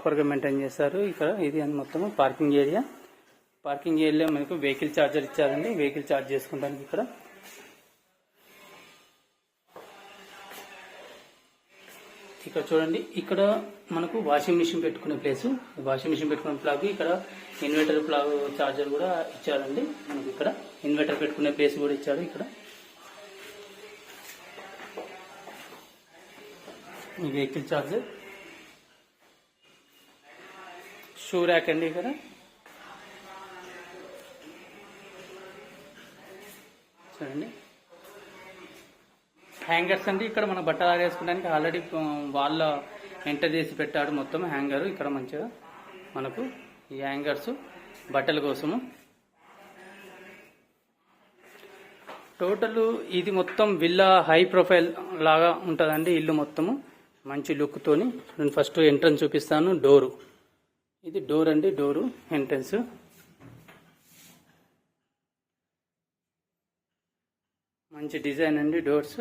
ప్రాపర్గా మెయింటైన్ చేస్తారు. ఇక్కడ ఇది మొత్తం పార్కింగ్ ఏరియా. పార్కింగ్ ఏరియాలో మనకు వెహికల్ ఛార్జర్ ఇచ్చారండి. వెహికల్ ఛార్జ్ చేసుకుంటానికి ఇక్కడ చూడండి. ఇక్కడ మనకు వాషింగ్ మిషన్ పెట్టుకునే ప్లేస్. వాషింగ్ మిషన్ పెట్టుకునే ప్లాగ్, ఇక్కడ ఇన్వర్టర్ ప్లాగ్ ఛార్జర్ కూడా ఇచ్చారండి. మనకు ఇక్కడ ఇన్వర్టర్ పెట్టుకునే ప్లేస్ కూడా ఇచ్చారు. ఇక్కడ ఈ వెహికల్ ఛార్జర్, షూ ర్యాక్ అండి. ఇక్కడ చూడండి హ్యాంగర్స్ అండి. ఇక్కడ మన బట్టలు ఆరేసుకోవడానికి ఆల్రెడీ వాళ్ళ ఎంటర్ చేసి పెట్టాడు మొత్తం హ్యాంగర్. ఇక్కడ మంచిగా మనకు ఈ హ్యాంగర్స్ బట్టల కోసము. టోటల్ ఇది మొత్తం విల్లా హై ప్రొఫైల్ లాగా ఉంటుందండి ఇల్లు మొత్తము మంచి లుక్ తోని. నేను ఫస్ట్ ఎంట్రన్స్ చూపిస్తాను. డోరు, ఇది డోర్ అండి. డోరు ఎంట్రన్స్ మంచి డిజైన్ అండి. డోర్స్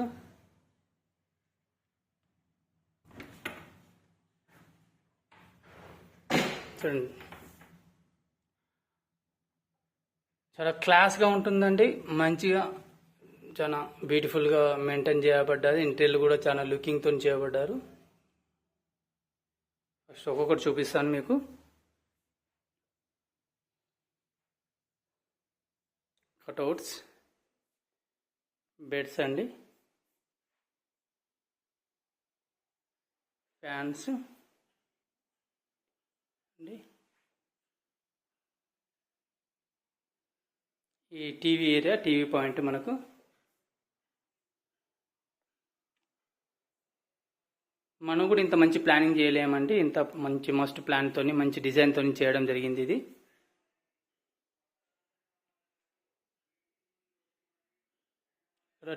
చూడండి, చాలా క్లాస్గా ఉంటుందండి. మంచిగా చాలా బ్యూటిఫుల్గా మెయింటైన్ చేయబడ్డారు. ఇంటీరియర్ కూడా చాలా లుకింగ్తో చేయబడ్డారు. ఫస్ట్ ఒక్కొక్కటి చూపిస్తాను మీకు. కట్అవుట్స్, బెడ్స్ అండి, ఫ్యాన్స్ అండి, ఈ టీవీ ఏరియా, టీవీ పాయింట్ మనకు. మనం కూడా ఇంత మంచి ప్లానింగ్ చేయలేమండి. ఇంత మంచి మస్ట్ ప్లాన్తో మంచి డిజైన్తో చేయడం జరిగింది. ఇది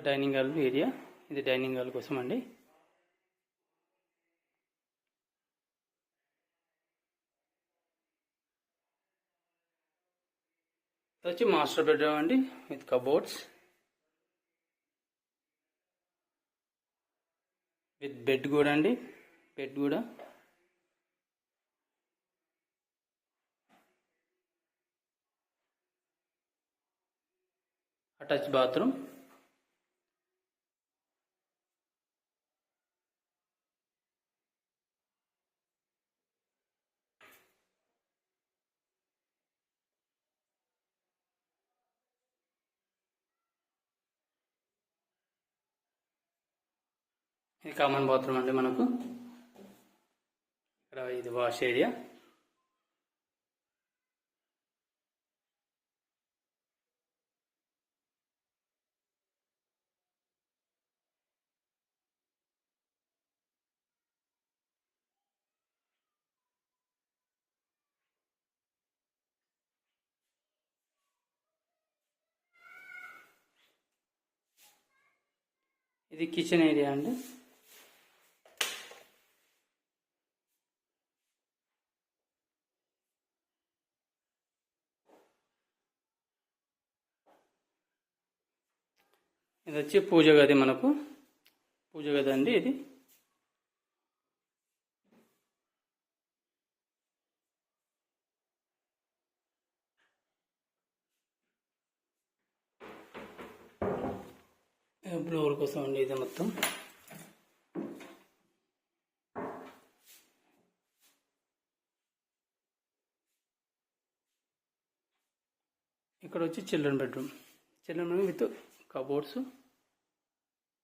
డైనింగ్ హాల్ ఏరియా. ఇది డైనింగ్ హాల్ కోసం అండి. వచ్చి మాస్టర్ బెడ్రూమ్ అండి విత్ కబోర్డ్స్, విత్ బెడ్ కూడా అండి. బెడ్ కూడా అటాచ్ బాత్రూమ్. ఇది కామన్ బాత్రూమ్ అండి మనకు. ఇక్కడ ఇది వాష్ ఏరియా. ఇది కిచెన్ ఏరియా అండి. ఇది వచ్చి పూజ గది మనకు. పూజ గది అండి ఇది. ఫ్లోర్ కోసం అండి ఇది మొత్తం. ఇక్కడ వచ్చి children bedroom. Children bedroom with cupboards.